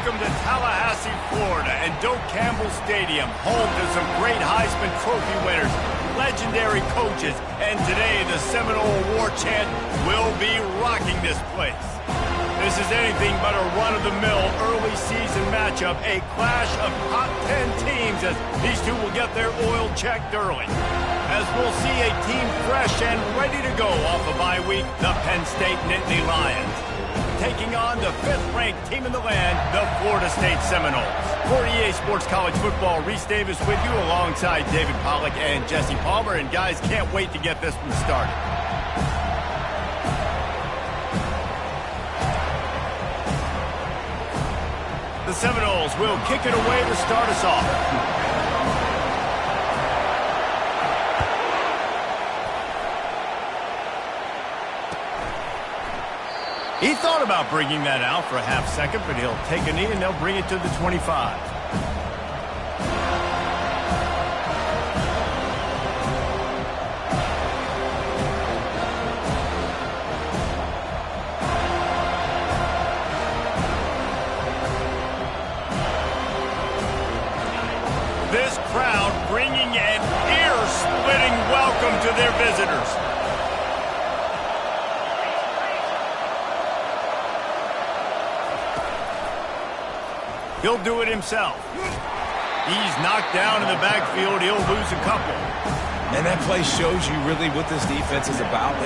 Welcome to Tallahassee, Florida, and Doak Campbell Stadium, home to some great Heisman Trophy winners, legendary coaches, and today the Seminole War Chant will be rocking this place. This is anything but a run-of-the-mill early season matchup, a clash of top 10 teams as these two will get their oil checked early. As we'll see a team fresh and ready to go off a bye week, the Penn State Nittany Lions, taking on the 5th-ranked team in the land, the Florida State Seminoles. For EA Sports College Football, Reese Davis with you alongside David Pollack and Jesse Palmer. And guys, can't wait to get this one started. The Seminoles will kick it away to start us off. He thought about bringing that out for a half second, but he'll take a knee and they'll bring it to the 25. This crowd bringing an ear-splitting welcome to their visitors. He'll do it himself. He's knocked down in the backfield. He'll lose a couple. And that play shows you really what this defense is about.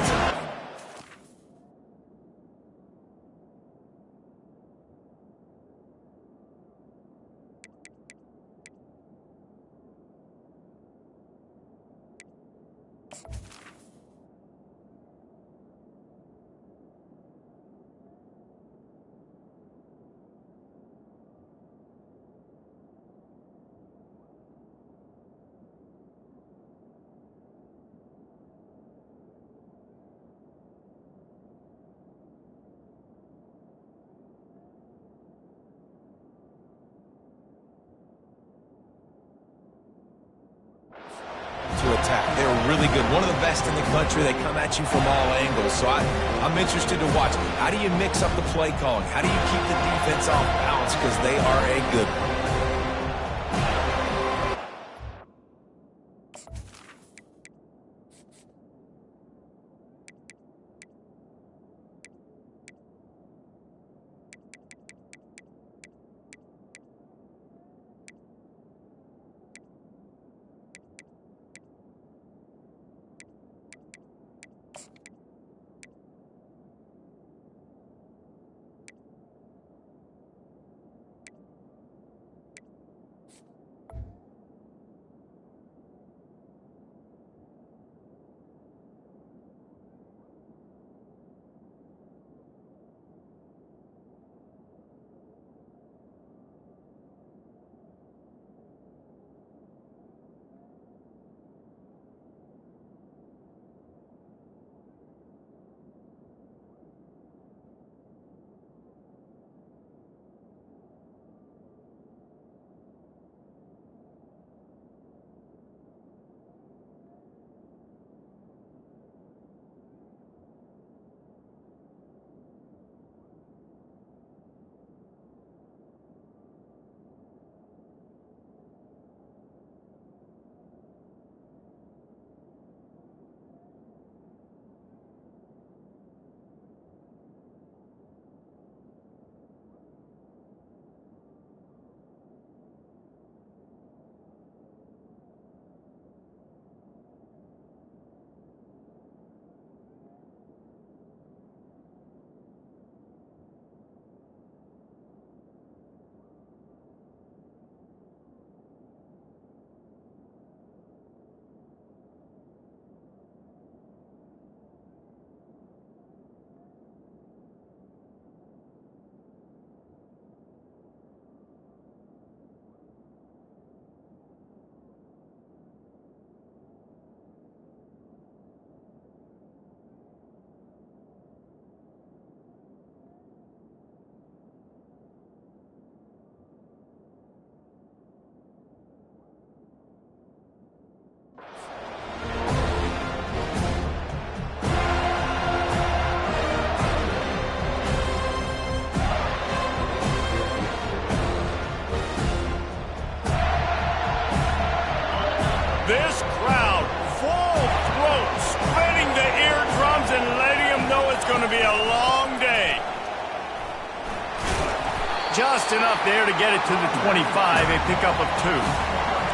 Attack. They're really good. One of the best in the country. They come at you from all angles. So I'm interested to watch. How do you mix up the play calling? How do you keep the defense off balance? Because they are a good one. Just enough there to get it to the 25, a pickup of 2.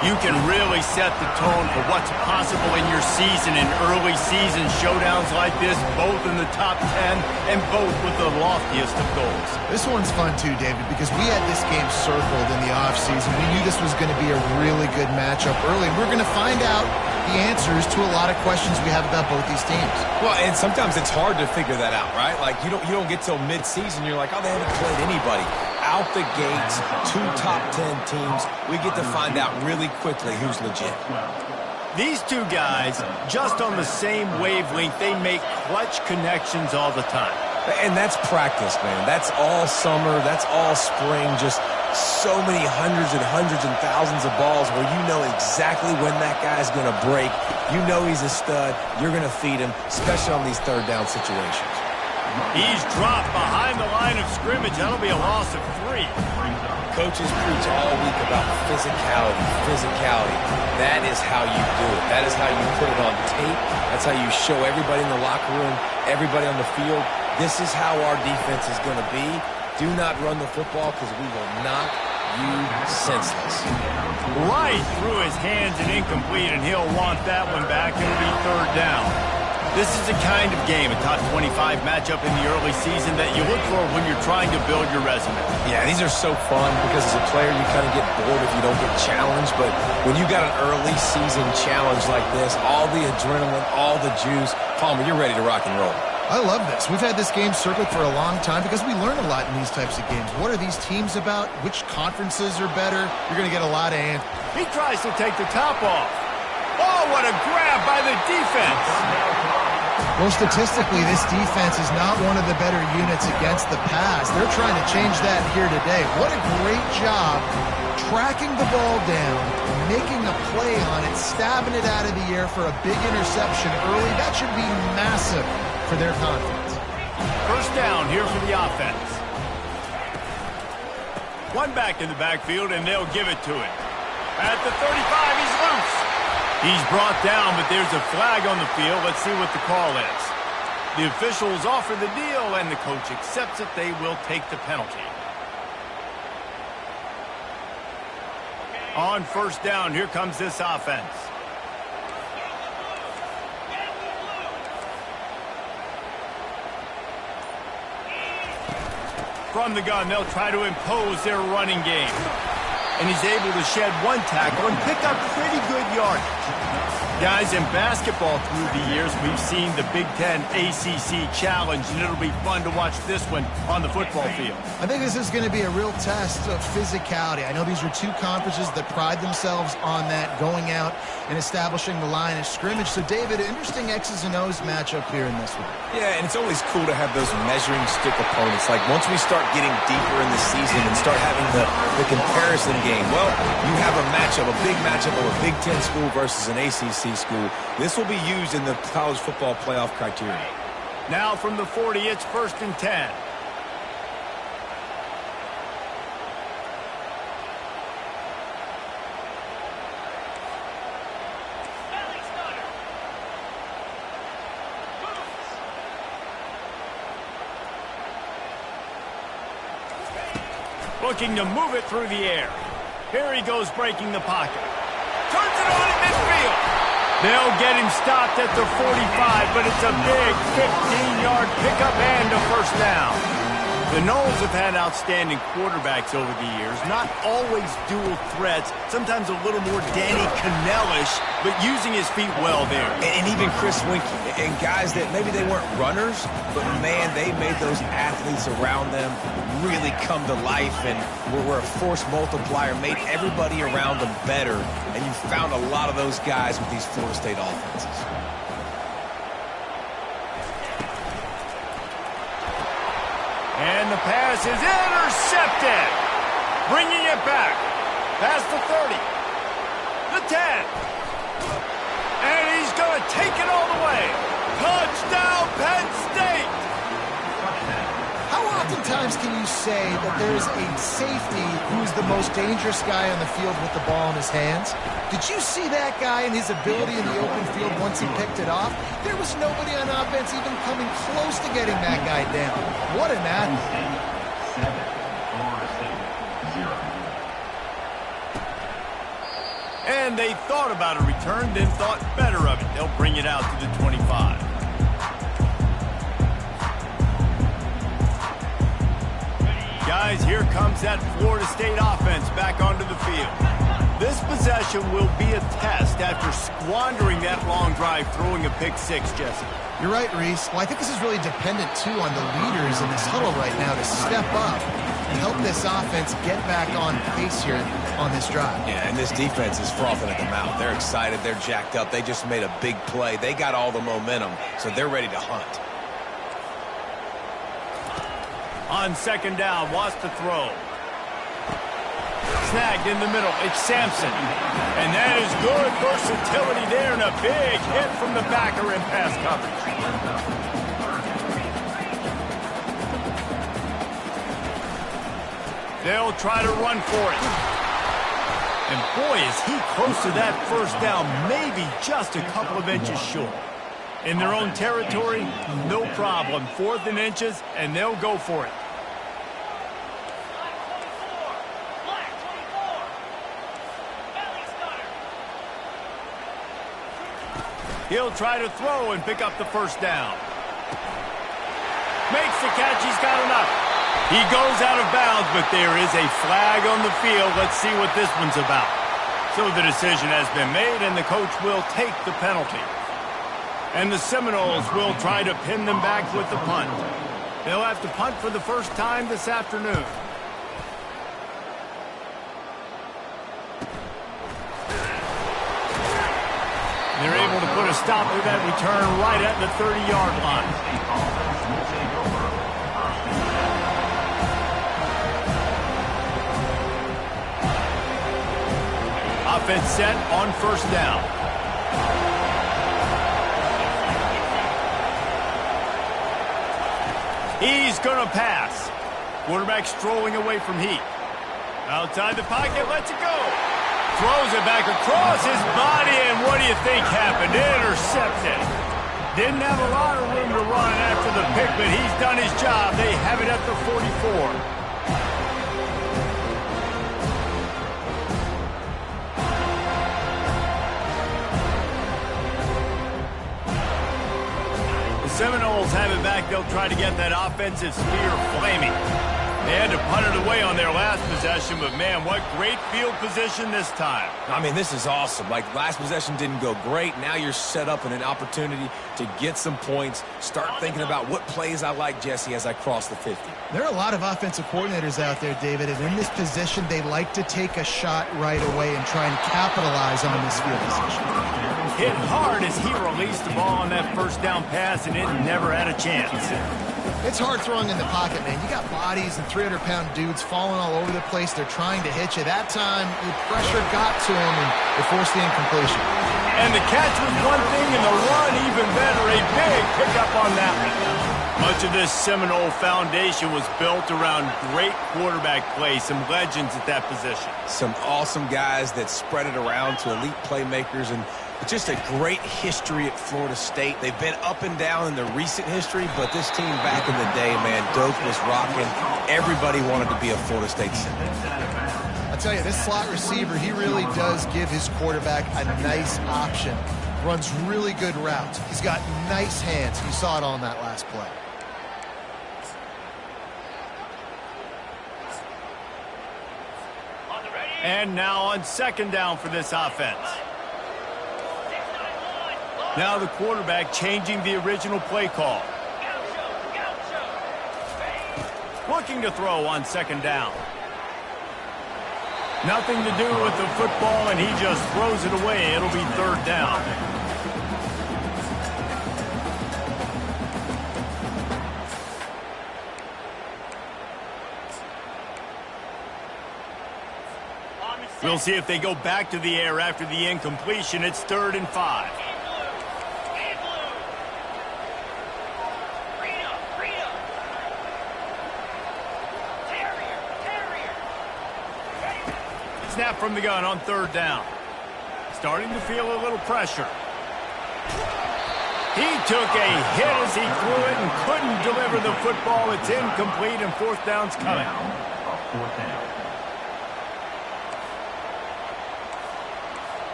You can really set the tone for what's possible in your season in early season showdowns like this, both in the top 10 and both with the loftiest of goals. This one's fun too, David, because we had this game circled in the offseason. We knew this was going to be a really good matchup early. We're going to find out the answers to a lot of questions we have about both these teams. Well, and sometimes it's hard to figure that out, right? Like, you don't get till mid-season, you're like, oh, they haven't played anybody. Out the gates, 2 top 10 teams, we get to find out really quickly who's legit. These two guys, just on the same wavelength, they make clutch connections all the time. And that's practice, man. That's all summer. That's all spring. Just so many hundreds and thousands of balls where you know exactly when that guy's going to break. You know he's a stud. You're going to feed him, especially on these third down situations. He's dropped behind the line of scrimmage. That'll be a loss of 3. Coaches preach all week about physicality. That is how you do it. That is how you put it on tape. That's how you show everybody in the locker room, everybody on the field. This is how our defense is going to be. Do not run the football because we will knock you senseless. Right through his hands and incomplete, and he'll want that one back. It'll be 3rd down. This is the kind of game, a top 25 matchup in the early season, that you look for when you're trying to build your resume. Yeah, these are so fun because as a player you kind of get bored if you don't get challenged, but when you got an early season challenge like this, all the adrenaline, all the juice, Palmer, you're ready to rock and roll. I love this. We've had this game circled for a long time because we learn a lot in these types of games. What are these teams about? Which conferences are better? You're going to get a lot of answers. He tries to take the top off. Oh, what a grab by the defense. Well, statistically, this defense is not one of the better units against the pass. They're trying to change that here today. What a great job tracking the ball down, making a play on it, stabbing it out of the air for a big interception early. That should be massive for their confidence. 1st down here for the offense. One back in the backfield, and they'll give it to him. At the 35, he's loose. He's brought down, but there's a flag on the field. Let's see what the call is. The officials offer the deal, and the coach accepts it. They will take the penalty. On 1st down, here comes this offense. From the gun, they'll try to impose their running game. And he's able to shed 1 tackle and pick up pretty good yardage. Guys, in basketball through the years, we've seen the Big Ten ACC Challenge, and it'll be fun to watch this one on the football field. I think this is going to be a real test of physicality. I know these are 2 conferences that pride themselves on that, going out and establishing the line of scrimmage. So, David, interesting X's and O's matchup here in this one. Yeah, and it's always cool to have those measuring stick opponents. Like, once we start getting deeper in the season and start having the comparison game, well, you have a matchup, a big matchup of a Big Ten school versus an ACC school. This will be used in the college football playoff criteria. Now from the 40, it's 1st and 10. Looking to move it through the air. Here he goes, breaking the pocket. Turns it on in midfield. They'll get him stopped at the 45, but it's a big 15-yard pickup and a 1st down. The Noles have had outstanding quarterbacks over the years, not always dual threats, sometimes a little more Danny Cannell-ish, but using his feet well there. And even Chris Winkie, and guys that maybe they weren't runners, but man, they made those athletes around them really come to life and were a force multiplier, made everybody around them better, and you found a lot of those guys with these Florida State offenses. And the pass is intercepted. Bringing it back. Past the 30. The 10. And he's going to take it all the way. Touchdown, Penn State. How oftentimes can you say that there's a safety who's the most dangerous guy on the field with the ball in his hands? Did you see that guy and his ability in the open field once he picked it off? There was nobody on offense even coming close to getting that guy down. What an athlete. And they thought about a return, then thought better of it. They'll bring it out to the 25. Guys, here comes that Florida State offense back onto the field. This possession will be a test after squandering that long drive, throwing a pick six, Jesse. You're right, Reese. Well, I think this is really dependent, too, on the leaders in this huddle right now to step up and help this offense get back on pace here on this drive. Yeah, and this defense is frothing at the mouth. They're excited. They're jacked up. They just made a big play. They got all the momentum, so they're ready to hunt. On second down, wants to throw. Snagged in the middle. It's Sampson. And that is good versatility there and a big hit from the backer in pass coverage. They'll try to run for it. And boy, is he close to that first down, maybe just a couple of inches short. In their own territory, no problem. 4th and inches, and they'll go for it. He'll try to throw and pick up the first down. Makes the catch. He's got enough. He goes out of bounds, but there is a flag on the field. Let's see what this one's about. So the decision has been made, and the coach will take the penalty. And the Seminoles will try to pin them back with the punt. They'll have to punt for the first time this afternoon. They're able to put a stop to that return right at the 30-yard line. Offense set on first down. He's going to pass. Quarterback strolling away from Heat. Outside the pocket, lets it go. Throws it back across his body, and what do you think happened? Intercepted. Didn't have a lot of room to run after the pick, but he's done his job. They have it at the 44. Seminoles have it back. They'll try to get that offensive spear flaming. They had to punt it away on their last possession, but man, what great field position this time. I mean, this is awesome. Like, last possession didn't go great. Now you're set up in an opportunity to get some points. Start thinking about what plays I like, Jesse, as I cross the 50. There are a lot of offensive coordinators out there, David, and in this position, they like to take a shot right away and try and capitalize on this field position. Hit hard as he released the ball on that first down pass, and it never had a chance. It's hard throwing in the pocket, man. You got bodies and 300-pound dudes falling all over the place. They're trying to hit you. That time, the pressure got to him, and it forced the incompletion. And the catch was one thing, and the run even better. A big pickup on that one. Much of this Seminole foundation was built around great quarterback play, some legends at that position. Some awesome guys that spread it around to elite playmakers, and just a great history at Florida State. They've been up and down in the recent history, but this team back in the day, man, Doak was rocking. Everybody wanted to be a Florida State center. I'll tell you, this slot receiver, he really does give his quarterback a nice option. Runs really good routes. He's got nice hands. You saw it on that last play. And now on second down for this offense. Now the quarterback changing the original play call. Looking to throw on second down. Nothing to do with the football, and he just throws it away. It'll be third down. We'll see if they go back to the air after the incompletion. It's 3rd and 5. Snap from the gun on 3rd down. Starting to feel a little pressure. He took a hit as he threw it and couldn't deliver the football. It's incomplete, and 4th down's coming.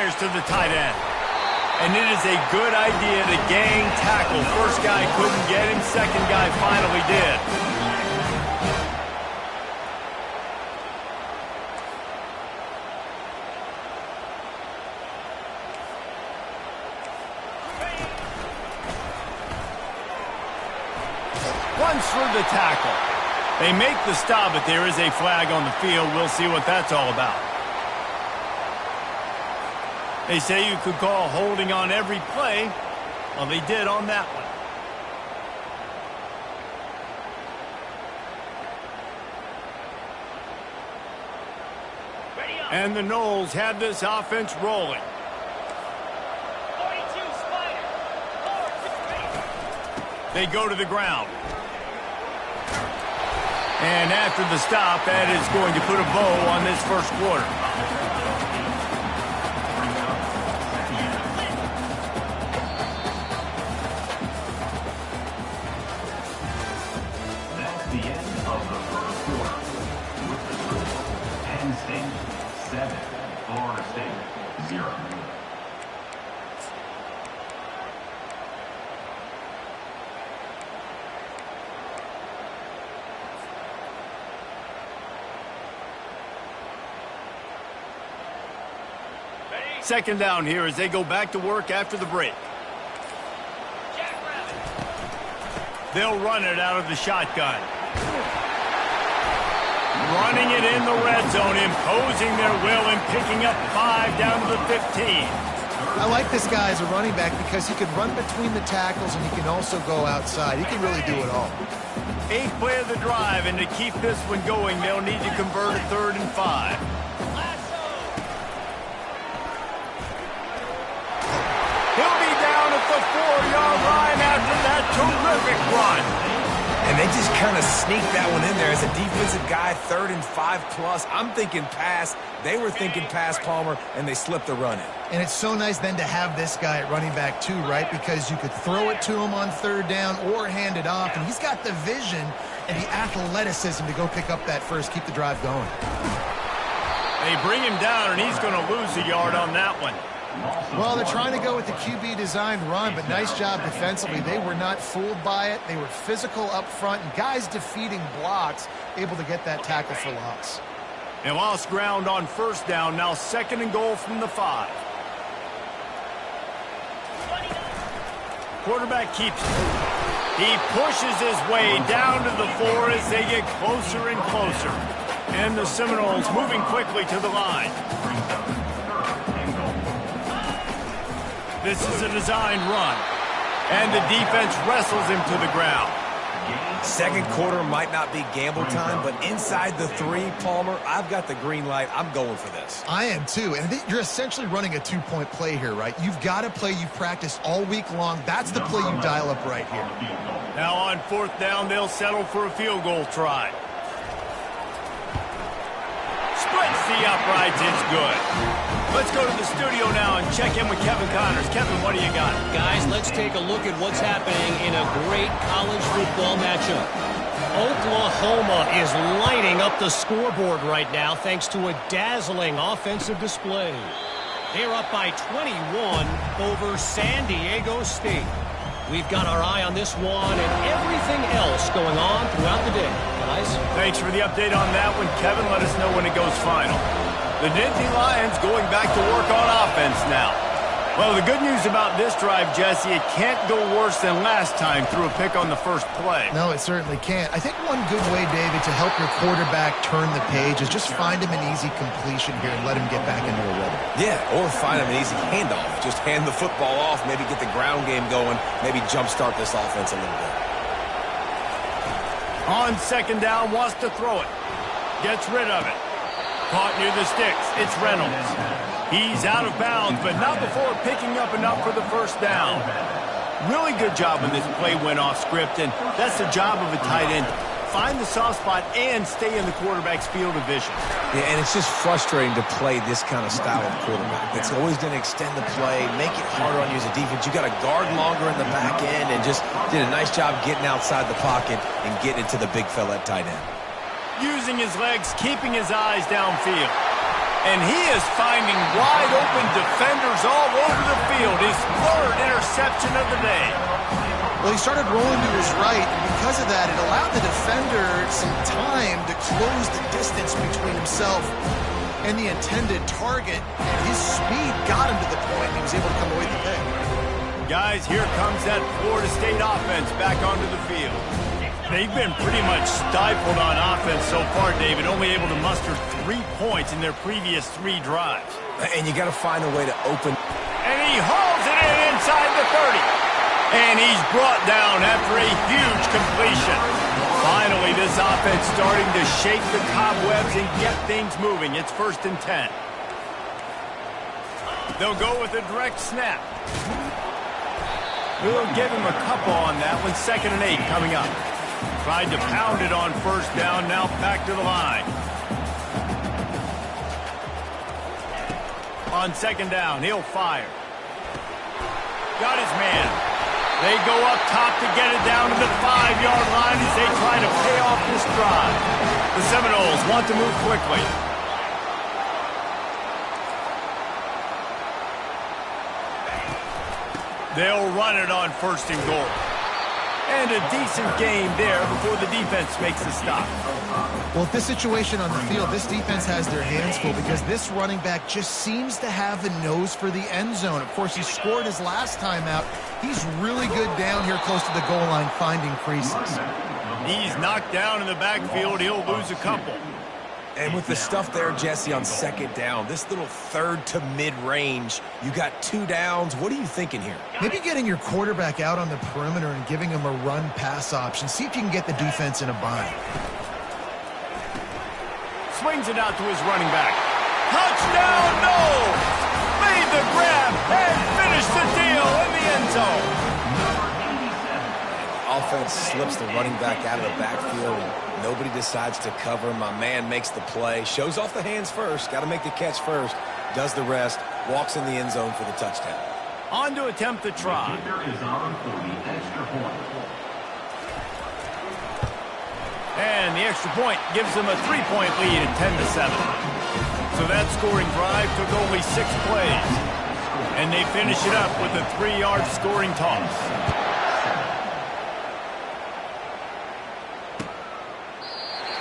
fires to the tight end. And it is a good idea to gang tackle. First guy couldn't get him, second guy finally did. Runs through the tackle. They make the stop, but there is a flag on the field. We'll see what that's all about. They say you could call holding on every play. Well, they did on that one. And the Noles have this offense rolling. They go to the ground. And after the stop, that is going to put a bow on this first quarter. That's the end of the first quarter. With the score, Penn State 7, Florida State 0. Second down here as they go back to work after the break. They'll run it out of the shotgun. Running it in the red zone, imposing their will and picking up 5 down to the 15. I like this guy as a running back because he can run between the tackles and he can also go outside. He can really do it all. 8th play of the drive, and to keep this one going, they'll need to convert a 3rd and 5. He'll be down at the 4-yard line after that terrific run. And they just kind of sneaked that one in there as a defensive guy, 3rd and 5+. I'm thinking pass. They were thinking pass, Palmer, and they slipped the run in. And it's so nice then to have this guy at running back too, right? Because you could throw it to him on 3rd down or hand it off, and he's got the vision and the athleticism to go pick up that first, keep the drive going. They bring him down, and he's going to lose a yard on that one. Well, they're trying to go with the QB designed run, but nice job defensively. They were not fooled by it. They were physical up front, and guys defeating blocks, able to get that tackle for loss. They lost ground on 1st down, now 2nd and goal from the 5. Quarterback keeps it. He pushes his way down to the 4 as they get closer and closer. And the Seminoles moving quickly to the line. This is a designed run. And the defense wrestles him to the ground. Second quarter might not be gamble time, but inside the 3, Palmer, I've got the green light. I'm going for this. I am too. And you're essentially running a 2-point play here, right? You've got a play you've practiced all week long. That's the play you dial up right here. Now on 4th down, they'll settle for a field goal try. Splits the uprights, it's good. Let's go to the studio now and check in with Kevin Connors. Kevin, what do you got? Guys, let's take a look at what's happening in a great college football matchup. Oklahoma is lighting up the scoreboard right now thanks to a dazzling offensive display. They're up by 21 over San Diego State. We've got our eye on this one and everything else going on throughout the day. Guys? Thanks for the update on that one, Kevin. Let us know when it goes final. The Nittany Lions going back to work on offense now. Well, the good news about this drive, Jesse, it can't go worse than last time through a pick on the first play. No, it certainly can't. I think one good way, David, to help your quarterback turn the page is just find him an easy completion here and let him get back into a rhythm. Yeah, or find him an easy handoff. Just hand the football off, maybe get the ground game going, maybe jumpstart this offense a little bit. On 2nd down, wants to throw it. Gets rid of it. Caught near the sticks. It's Reynolds. He's out of bounds, but not before picking up enough for the 1st down. Really good job when this play went off script, and that's the job of a tight end. Find the soft spot and stay in the quarterback's field of vision. Yeah, and it's just frustrating to play this kind of style of quarterback. It's always going to extend the play, make it harder on you as a defense. You got to guard longer in the back end, and just did a nice job getting outside the pocket and getting it to the big fella at tight end. Using his legs, keeping his eyes downfield. And he is finding wide open defenders all over the field. His third interception of the day. Well, he started rolling to his right, and because of that, it allowed the defender some time to close the distance between himself and the intended target, and his speed got him to the point, and he was able to come away with the pick. Guys, here comes that Florida State offense back onto the field. They've been pretty much stifled on offense so far, David, only able to muster 3 points in their previous 3 drives. And you got to find a way to open. And he hauls it in inside the 30. And he's brought down after a huge completion. Finally, this offense starting to shake the cobwebs and get things moving. It's 1st and 10. They'll go with a direct snap. We'll give him a couple on that one. 2nd and 8 coming up. Tried to pound it on 1st down, now back to the line. On 2nd down, he'll fire. Got his man. They go up top to get it down to the 5-yard line as they try to pay off this drive. The Seminoles want to move quickly. They'll run it on 1st and goal. And a decent game there before the defense makes the stop. Well, at this situation on the field, this defense has their hands full because this running back just seems to have a nose for the end zone. Of course, he scored his last time out. He's really good down here close to the goal line finding creases. He's knocked down in the backfield. He'll lose a couple. And with the stuff there, Jesse, on 2nd down, this little 3rd to mid-range, you got 2 downs. What are you thinking here? Maybe getting your quarterback out on the perimeter and giving him a run-pass option. See if you can get the defense in a bind. Swings it out to his running back. Touchdown, no! Made the grab and finished the deal in the end zone. Offense slips the running back out of the backfield, and nobody decides to cover. My man makes the play, shows off the hands first, got to make the catch first, does the rest, walks in the end zone for the touchdown. On to attempt the try. And the extra point gives them a 3-point lead at 10-7. So that scoring drive took only 6 plays. And they finish it up with a 3-yard scoring toss.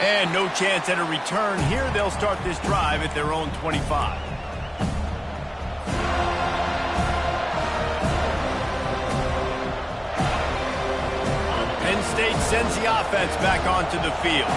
And no chance at a return here. They'll start this drive at their own 25. Penn State sends the offense back onto the field.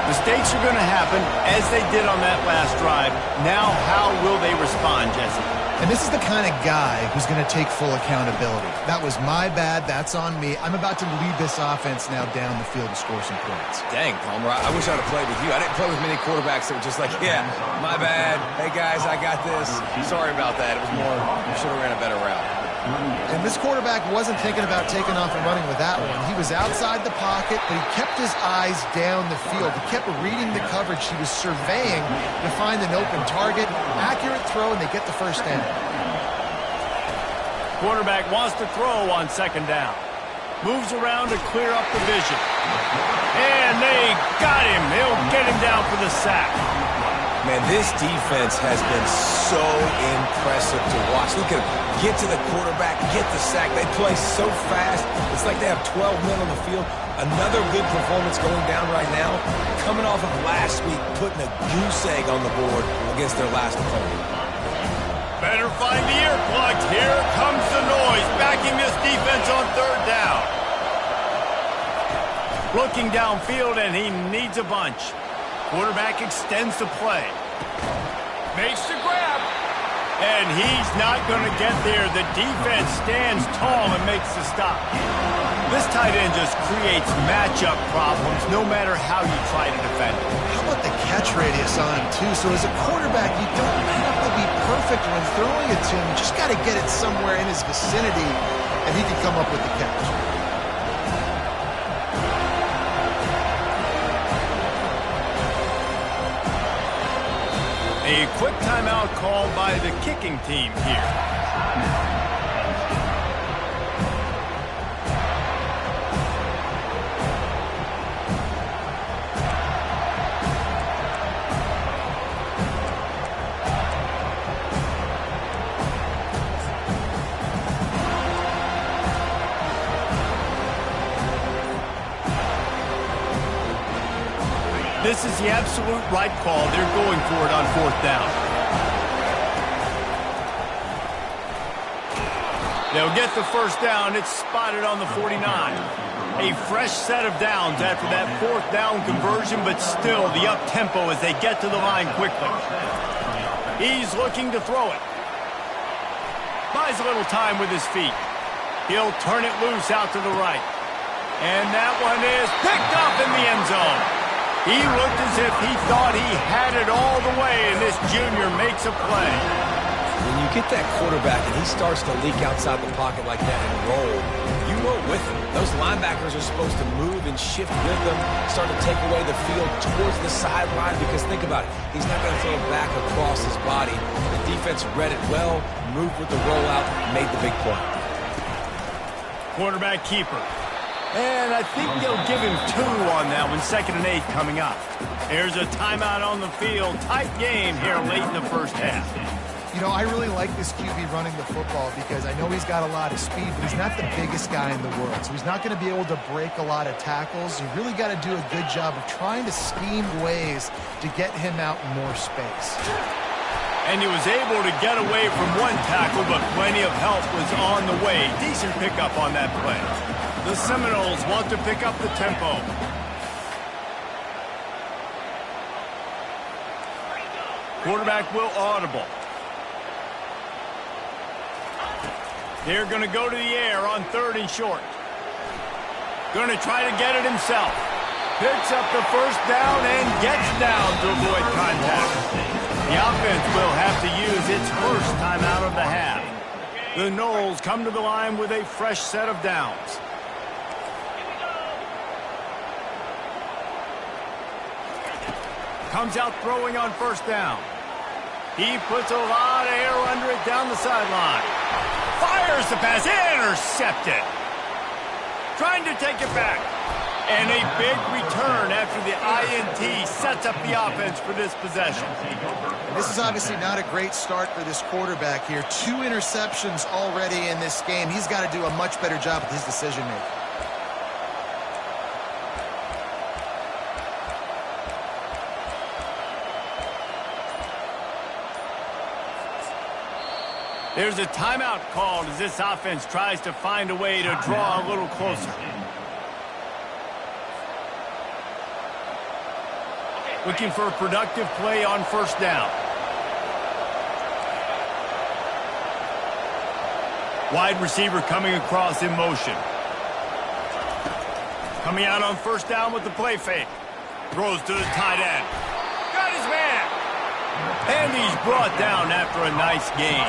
Mistakes are going to happen as they did on that last drive. Now, how will they respond, Jesse? And this is the kind of guy who's going to take full accountability. That was my bad. That's on me. I'm about to lead this offense now down the field and score some points. Dang, Palmer, I wish I would have played with you. I didn't play with many quarterbacks that were just like, yeah, my bad. Hey, guys, I got this. Sorry about that. It was more, we should have ran a better route. And this quarterback wasn't thinking about taking off and running with that one. He was outside the pocket, but he kept his eyes down the field. He kept reading the coverage. He was surveying to find an open target. Accurate throw, and they get the 1st down. Quarterback wants to throw on 2nd down. Moves around to clear up the vision. And they got him. They'll get him down for the sack. Man, this defense has been so impressive to watch. Look at them. Get to the quarterback, get the sack. They play so fast. It's like they have 12 men on the field. Another good performance going down right now. Coming off of last week, putting a goose egg on the board against their last opponent. Better find the earplugs. Here comes the noise, backing this defense on 3rd down. Looking downfield, and he needs a bunch. Quarterback extends the play. Makes the grab. And he's not going to get there. The defense stands tall and makes the stop. This tight end just creates matchup problems no matter how you try to defend it. How about the catch radius on him, too? So as a quarterback, you don't have to be perfect when throwing it to him. You just got to get it somewhere in his vicinity, and he can come up with the catch. A quick timeout called by the kicking team here. This is the absolute right call. They're going for it on 4th down. They'll get the first down. It's spotted on the 49. A fresh set of downs after that 4th down conversion, but still the up-tempo as they get to the line quickly. He's looking to throw it. Buys a little time with his feet. He'll turn it loose out to the right. And that one is picked up in the end zone. He looked as if he thought he had it all the way, and this junior makes a play. When you get that quarterback and he starts to leak outside the pocket like that and roll, you roll with him. Those linebackers are supposed to move and shift with them, start to take away the field towards the sideline, because think about it, he's not going to throw it back across his body. The defense read it well, moved with the rollout, made the big play. Quarterback keeper. And I think they'll give him 2 on that one, 2nd and 8 coming up. There's a timeout on the field. Tight game here late in the first half. You know, I really like this QB running the football because I know he's got a lot of speed, but he's not the biggest guy in the world. So he's not going to be able to break a lot of tackles. You really got to do a good job of trying to scheme ways to get him out in more space. And he was able to get away from one tackle, but plenty of help was on the way. Decent pickup on that play. The Seminoles want to pick up the tempo. Quarterback will audible. They're going to go to the air on 3rd and short. Going to try to get it himself. Picks up the first down and gets down to avoid contact. The offense will have to use its first timeout of the half. The Noles come to the line with a fresh set of downs. Comes out throwing on 1st down. He puts a lot of air under it down the sideline. Fires the pass, intercepted. Trying to take it back. And a big return after the INT sets up the offense for this possession. This is obviously not a great start for this quarterback here. 2 interceptions already in this game. He's got to do a much better job with his decision-making. There's a timeout called as this offense tries to find a way to draw a little closer. Looking for a productive play on 1st down. Wide receiver coming across in motion. Coming out on 1st down with the play fake. Throws to the tight end. Got his man. And he's brought down after a nice gain.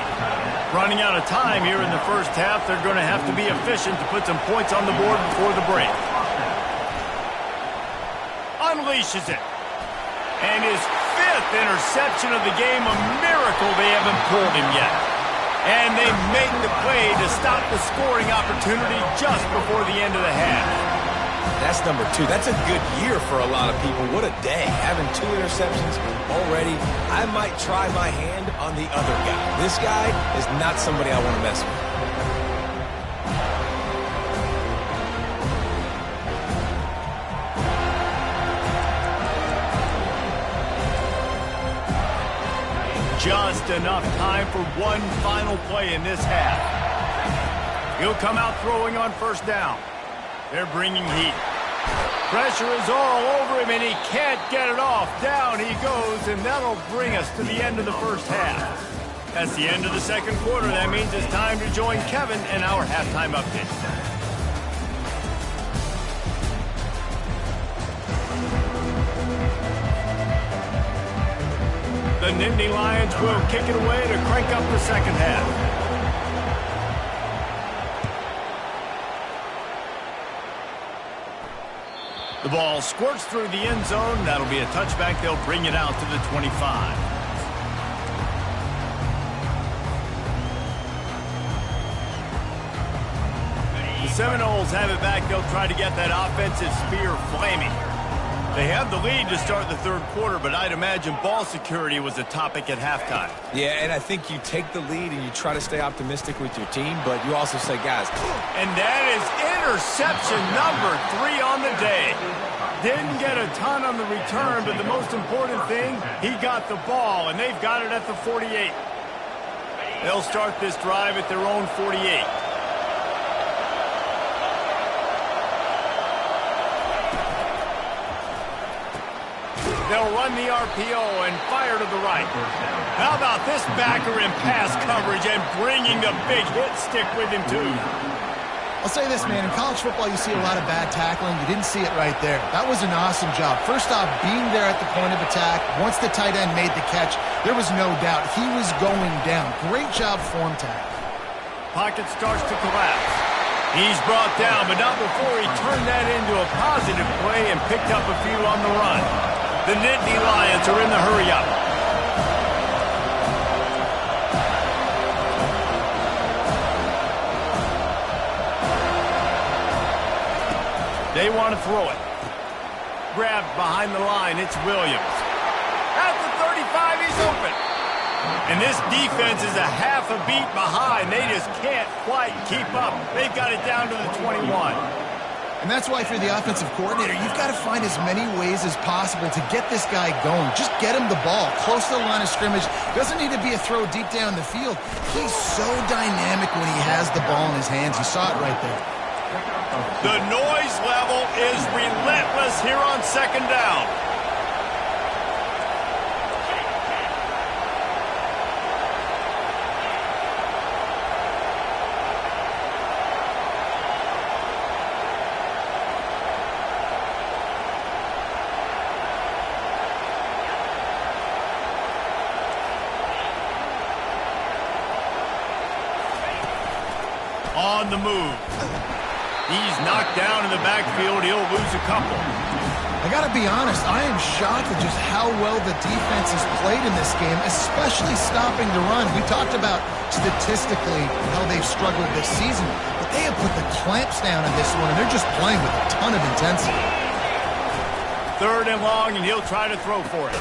Running out of time here in the first half. They're going to have to be efficient to put some points on the board before the break. Unleashes it. And his 5th interception of the game, a miracle they haven't pulled him yet. And they make the play to stop the scoring opportunity just before the end of the half. That's number 2. That's a good year for a lot of people. What a day. Having 2 interceptions already. I might try my hand on the other guy. This guy is not somebody I want to mess with. Just enough time for one final play in this half. He'll come out throwing on 1st down. They're bringing heat. Pressure is all over him, and he can't get it off. Down he goes, and that'll bring us to the end of the first half. That's the end of the 2nd quarter. That means it's time to join Kevin and our halftime update. The Nittany Lions will kick it away to crank up the 2nd half. The ball squirts through the end zone. That'll be a touchback. They'll bring it out to the 25. The Seminoles have it back. They'll try to get that offensive spear flaming. They have the lead to start the 3rd quarter, but I'd imagine ball security was a topic at halftime. Yeah, and I think you take the lead and you try to stay optimistic with your team, but you also say, guys. And that is interception number 3 on the day. Didn't get a ton on the return, but the most important thing, he got the ball, and they've got it at the 48. They'll start this drive at their own 48. They'll run the RPO and fire to the right. How about this backer in pass coverage and bringing the big hit stick with him, too? I'll say this, man. In college football, you see a lot of bad tackling. You didn't see it right there. That was an awesome job. First off, being there at the point of attack. Once the tight end made the catch, there was no doubt he was going down. Great job form tackle. Pocket starts to collapse. He's brought down, but not before he turned that into a positive play and picked up a few on the run. The Nittany Lions are in the hurry-up. They want to throw it. Grabbed behind the line, it's Williams. At the 35, he's open. And this defense is a half a beat behind. They just can't quite keep up. They've got it down to the 21. And that's why, if you're the offensive coordinator, you've got to find as many ways as possible to get this guy going. Just get him the ball close to the line of scrimmage. Doesn't need to be a throw deep down the field. He's so dynamic when he has the ball in his hands. You saw it right there. The noise level is relentless here on second down. On the move. He's knocked down in the backfield. He'll lose a couple. I got to be honest, I am shocked at just how well the defense has played in this game, especially stopping the run. We talked about statistically how they've struggled this season, but they have put the clamps down in this one, and they're just playing with a ton of intensity. Third and long, and he'll try to throw for it.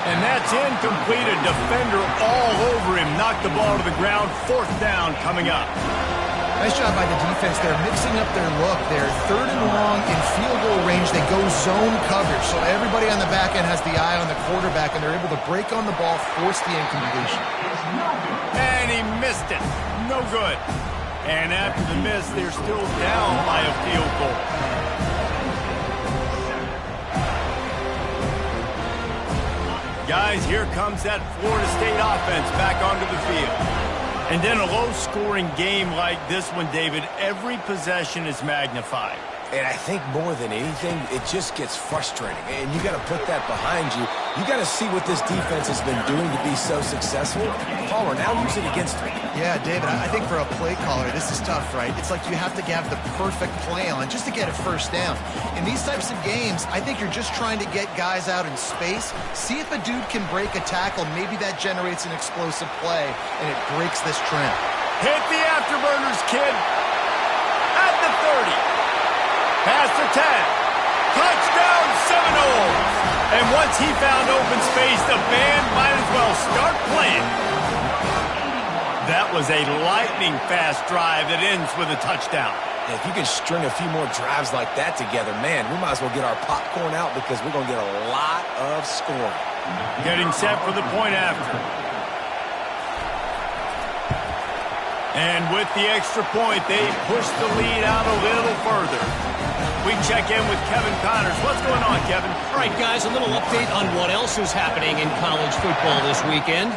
And that's incomplete. A defender all over him. Knocked the ball to the ground. Fourth down coming up. Nice job by the defense there, mixing up their look there. Third and long in field goal range. They go zone coverage, so everybody on the back end has the eye on the quarterback, and they're able to break on the ball, force the incompletion. And he missed it. No good. And after the miss, they're still down by a field goal. Guys, here comes that Florida State offense back onto the field. And in a low-scoring game like this one, David, every possession is magnified. And I think more than anything, it just gets frustrating. And you got to put that behind you. You got to see what this defense has been doing to be so successful. Caller, now use it against me. Yeah, David, I think for a play caller, this is tough, right? It's like you have to have the perfect play on just to get a first down. In these types of games, I think you're just trying to get guys out in space, see if a dude can break a tackle. Maybe that generates an explosive play, and it breaks this trend. Hit the afterburners, kid. At the 30. Past the 10. Touchdown, Seminoles. And once he found open space, the band might as well start playing. That was a lightning-fast drive that ends with a touchdown. And if you can string a few more drives like that together, man, we might as well get our popcorn out because we're going to get a lot of scoring. Getting set for the point after. And with the extra point, they push the lead out a little further. We check in with Kevin Connors. What's going on, Kevin? All right, guys, a little update on what else is happening in college football this weekend.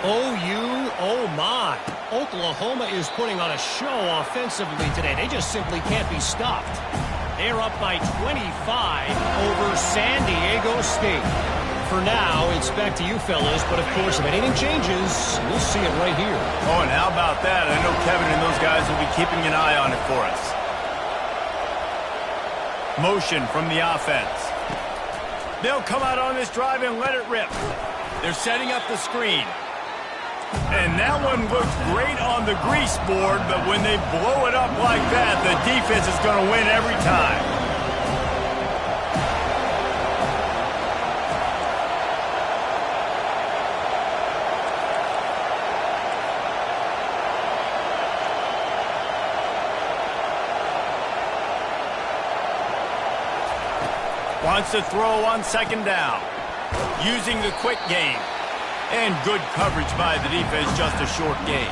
OU, oh my. Oklahoma is putting on a show offensively today. They just simply can't be stopped. They're up by 25 over San Diego State. For now, it's back to you fellas, but of course, if anything changes, we'll see it right here. Oh, and how about that? I know Kevin and those guys will be keeping an eye on it for us. Motion from the offense. They'll come out on this drive and let it rip. They're setting up the screen. And that one looks great on the grease board, but when they blow it up like that, the defense is going to win every time. Wants to throw on second down. Using the quick game. And good coverage by the defense, just a short game.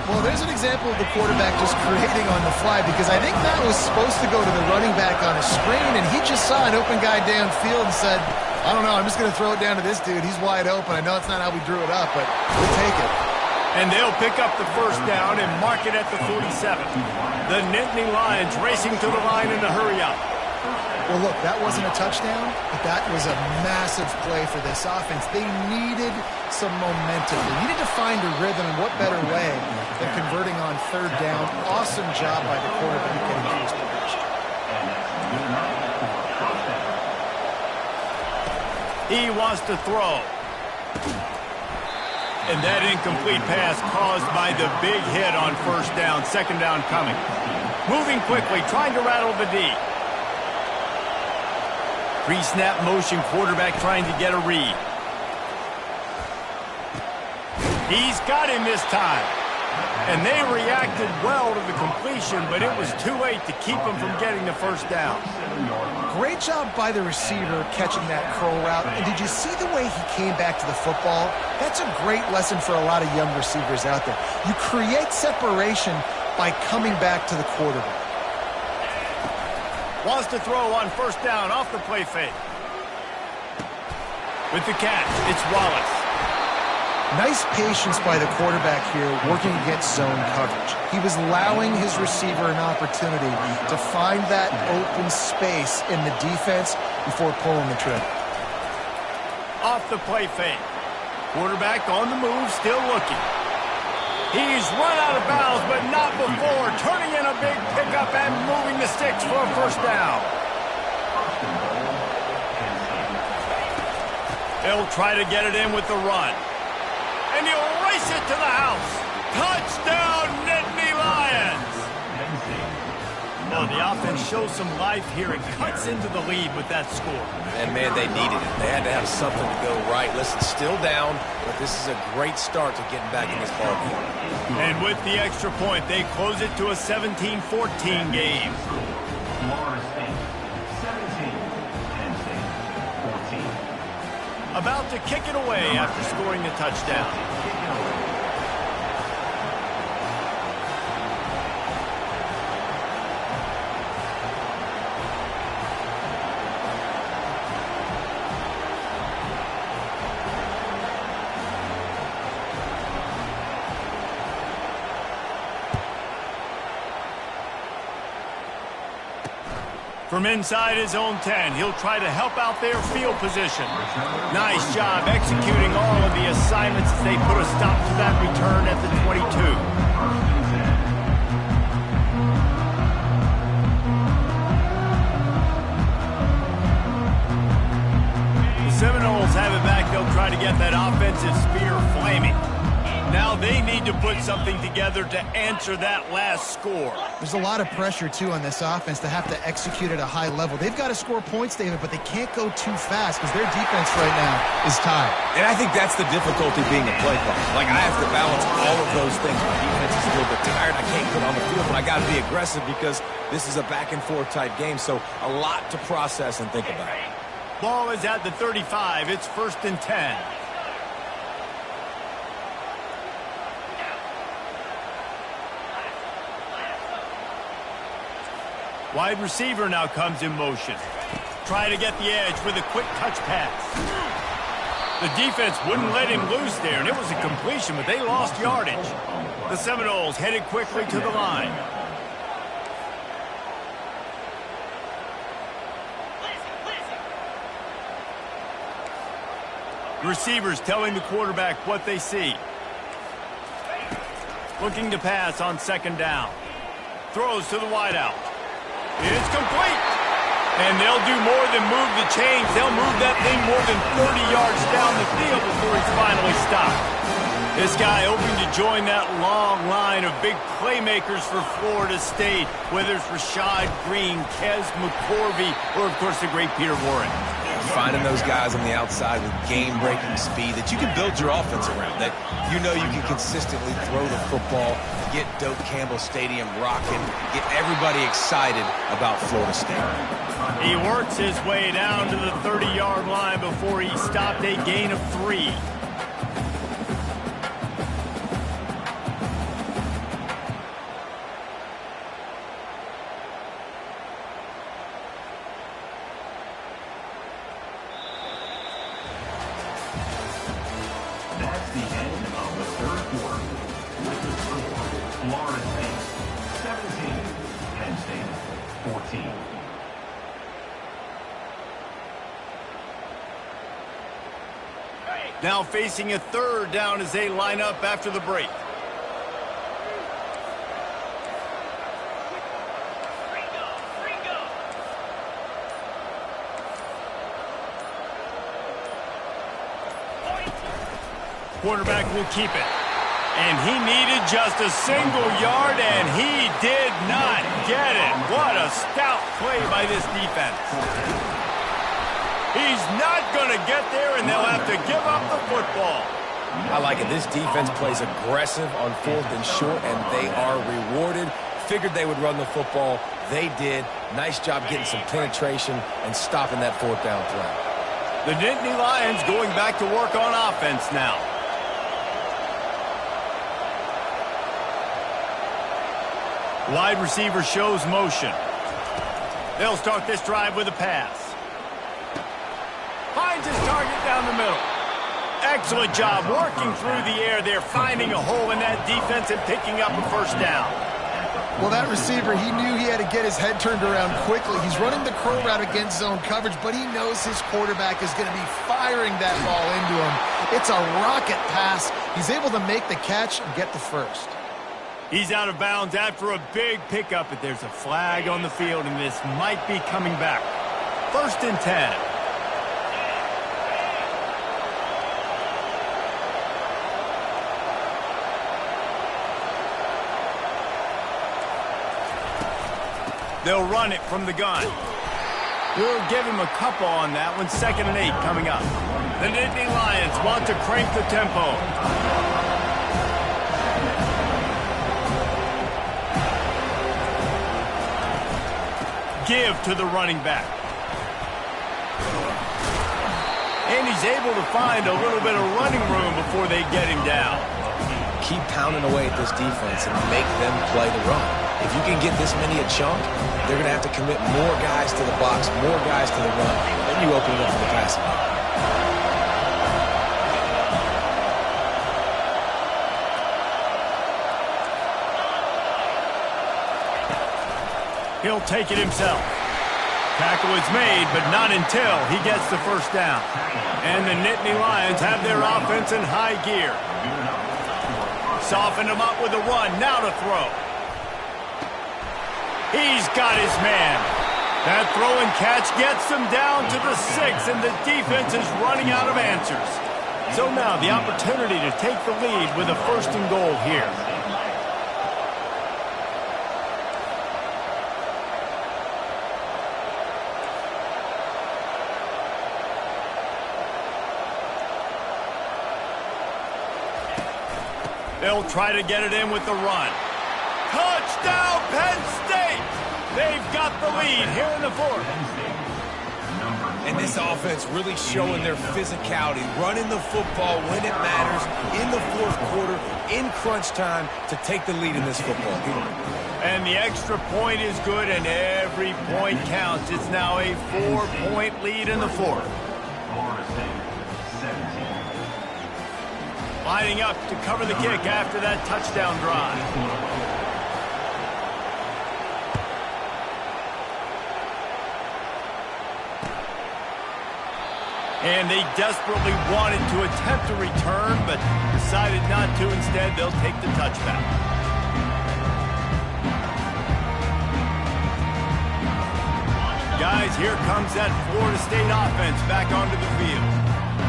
Well, there's an example of the quarterback just creating on the fly, because I think that was supposed to go to the running back on a screen, and he just saw an open guy downfield and said, I don't know, I'm just going to throw it down to this dude. He's wide open. I know it's not how we drew it up, but we'll take it. And they'll pick up the first down and mark it at the 47. The Nittany Lions racing to the line in a hurry-up. Well, look, that wasn't a touchdown, but that was a massive play for this offense. They needed some momentum. They needed to find a rhythm, and what better way than converting on third down. Awesome job by the quarterback getting to his position. He wants to throw. And that incomplete pass caused by the big hit on first down. Second down coming. Moving quickly, trying to rattle the D. Pre-snap motion, quarterback trying to get a read. He's got him this time. And they reacted well to the completion, but it was too late to keep him from getting the first down. Great job by the receiver catching that curl route. And did you see the way he came back to the football? That's a great lesson for a lot of young receivers out there. You create separation by coming back to the quarterback. Wants to throw on first down off the play fake. With the catch, it's Wallace. Nice patience by the quarterback here working against zone coverage. He was allowing his receiver an opportunity to find that open space in the defense before pulling the trigger. Off the play fake. Quarterback on the move, still looking. He's run out of bounds, but not before. Turning in a big pickup and moving the sticks for a first down. They'll try to get it in with the run. And he'll race it to the house. Touchdown, Nittany Lions! Well, the offense shows some life here and cuts into the lead with that score. And, man, they needed it. They had to have something to go right. Listen, still down, but this is a great start to getting back in this ballgame. And with the extra point, they close it to a 17-14 game. Florida State, 17. Penn State, 14. About to kick it away after scoring the touchdown. From inside his own 10, he'll try to help out their field position. Nice job executing all of the assignments as they put a stop to that return at the 22. The Seminoles have it back. They'll try to get that offensive spear flaming. Now they need to put something together to answer that last score. There's a lot of pressure, too, on this offense to have to execute at a high level. They've got to score points, David, but they can't go too fast because their defense right now is tired. And I think that's the difficulty being a play caller. Like, I have to balance all of those things. My defense is a little bit tired. I can't get on the field, but I got to be aggressive because this is a back-and-forth type game, so a lot to process and think about. Ball is at the 35. It's 1st and 10. Wide receiver now comes in motion. Try to get the edge with a quick touch pass. The defense wouldn't let him loose there, and it was a completion, but they lost yardage. The Seminoles headed quickly to the line. Receivers telling the quarterback what they see. Looking to pass on second down. Throws to the wideout. It's complete. And they'll do more than move the chains. They'll move that thing more than 30 yards down the field before he's finally stopped. This guy hoping to join that long line of big playmakers for Florida State, whether it's Rashad Green, Kez McCorvey, or, of course, the great Peter Warren. finding those guys on the outside with game-breaking speed that you can build your offense around, that you know you can consistently throw the football, get Doak Campbell Stadium rocking, get everybody excited about Florida State. He works his way down to the 30-yard line before he stopped a gain of 3. That's the end of the third quarter. With the score, Florida State 17, Penn State 14. Now facing a third down as they line up after the break. Quarterback will keep it. And he needed just a single yard, and he did not get it. What a stout play by this defense. He's not going to get there, and they'll have to give up the football. I like it. This defense plays aggressive on 4th and short, and they are rewarded. Figured they would run the football. They did. Nice job getting some penetration and stopping that 4th down threat. The Nittany Lions going back to work on offense now. Wide receiver shows motion. They'll start this drive with a pass. Finds his target down the middle. Excellent job working through the air there, finding a hole in that defense and picking up a first down. Well, that receiver, he knew he had to get his head turned around quickly. He's running the curl route against zone coverage, but he knows his quarterback is going to be firing that ball into him. It's a rocket pass. He's able to make the catch and get the first. He's out of bounds after a big pickup, but there's a flag on the field, and this might be coming back. 1st and 10. They'll run it from the gun. We'll give him a couple on that one. 2nd and 8 coming up. The Nittany Lions want to crank the tempo. Give to the running back. And he's able to find a little bit of running room before they get him down. Keep pounding away at this defense and make them play the run. If you can get this many a chunk, they're going to have to commit more guys to the box, more guys to the run. Then you open it up for the passing game. He'll take it himself. Tackle is made, but not until he gets the first down. And the Nittany Lions have their offense in high gear. Soften him up with a run. Now to throw. He's got his man. That throw and catch gets them down to the 6, and the defense is running out of answers. So now the opportunity to take the lead with a 1st and goal here. They'll try to get it in with the run. Touchdown, Penn State! They've got the lead here in the 4th. And this offense really showing their physicality, running the football when it matters, in the 4th quarter, in crunch time, to take the lead in this football game. And the extra point is good, and every point counts. It's now a 4-point lead in the 4th. Florida State 17. Lining up to cover the kick after that touchdown drive. And they desperately wanted to attempt a return, but decided not to. Instead, they'll take the touchback. Guys, here comes that Florida State offense back onto the field.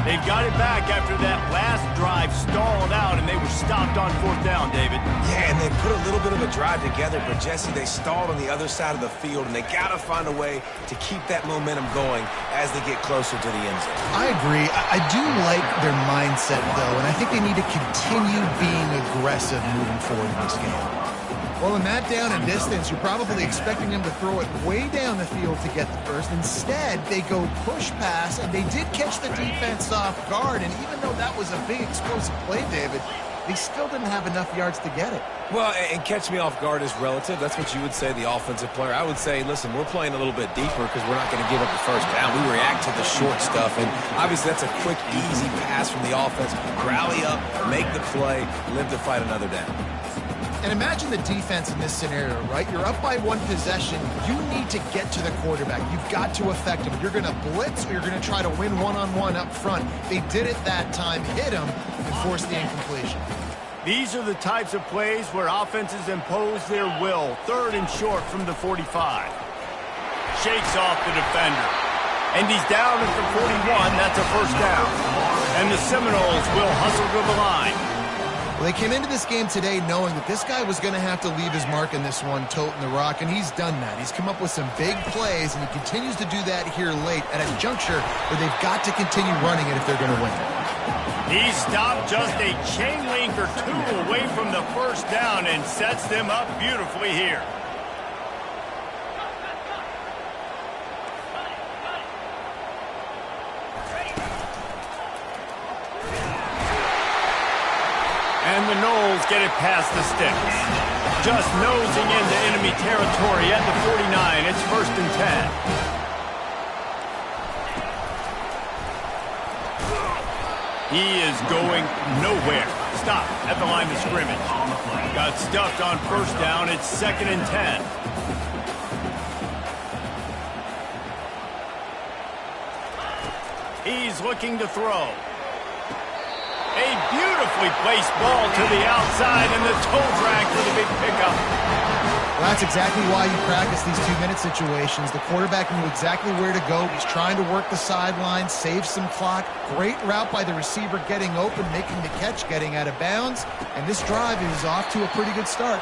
They've got it back after that last drive stalled out, and they were stopped on 4th down, David. Yeah, and they put a little bit of a drive together, but Jesse, they stalled on the other side of the field, and they got to find a way to keep that momentum going as they get closer to the end zone. I agree. I do like their mindset, though, and I think they need to continue being aggressive moving forward in this game. Well, in that down and distance, you're probably expecting them to throw it way down the field to get the first. Instead, they go push pass, and they did catch the defense off guard. And even though that was a big explosive play, David, they still didn't have enough yards to get it. Well, and catch me off guard is relative. That's what you would say, the offensive player. I would say, listen, we're playing a little bit deeper because we're not going to give up the first down. We react to the short stuff, and obviously that's a quick, easy pass from the offense. Rally up, make the play, live to fight another down. And imagine the defense in this scenario, right? You're up by one possession. You need to get to the quarterback. You've got to affect him. You're going to blitz or you're going to try to win one-on-one up front. They did it that time, hit him, and forced the incompletion. These are the types of plays where offenses impose their will. 3rd and short from the 45. Shakes off the defender. And he's down at the 41. That's a first down. And the Seminoles will hustle to the line. Well, they came into this game today knowing that this guy was going to have to leave his mark in this one, toting the rock, and he's done that. He's come up with some big plays, and he continues to do that here late at a juncture where they've got to continue running it if they're going to win. He stopped just a chain link or two away from the first down and sets them up beautifully here. And the Noles get it past the sticks. Just nosing into enemy territory at the 49. It's 1st and 10. He is going nowhere. Stop at the line of scrimmage. Got stuffed on first down. It's 2nd and 10. He's looking to throw. A beautifully placed ball to the outside, and the toe drag for the big pickup. Well, that's exactly why you practice these 2-minute situations. The quarterback knew exactly where to go. He's trying to work the sideline, save some clock. Great route by the receiver getting open, making the catch, getting out of bounds. And this drive is off to a pretty good start.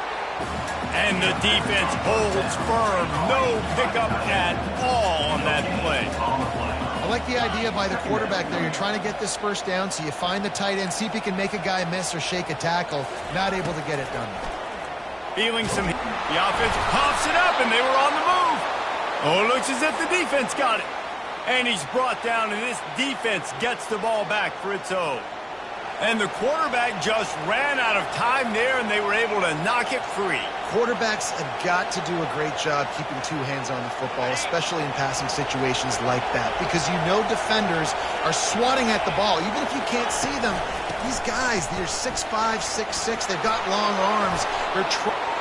And the defense holds firm. No pickup at all on that play. I like the idea by the quarterback there. You're trying to get this first down, so you find the tight end, see if he can make a guy miss or shake a tackle. Not able to get it done. Feeling some heat. The offense pops it up, and they were on the move. Oh, it looks as if the defense got it. And he's brought down, and this defense gets the ball back for its own. And the quarterback just ran out of time there, and they were able to knock it free. Quarterbacks have got to do a great job keeping 2 hands on the football, especially in passing situations like that, because you know defenders are swatting at the ball. Even if you can't see them, these guys, they're 6'5", 6'6", they've got long arms. They're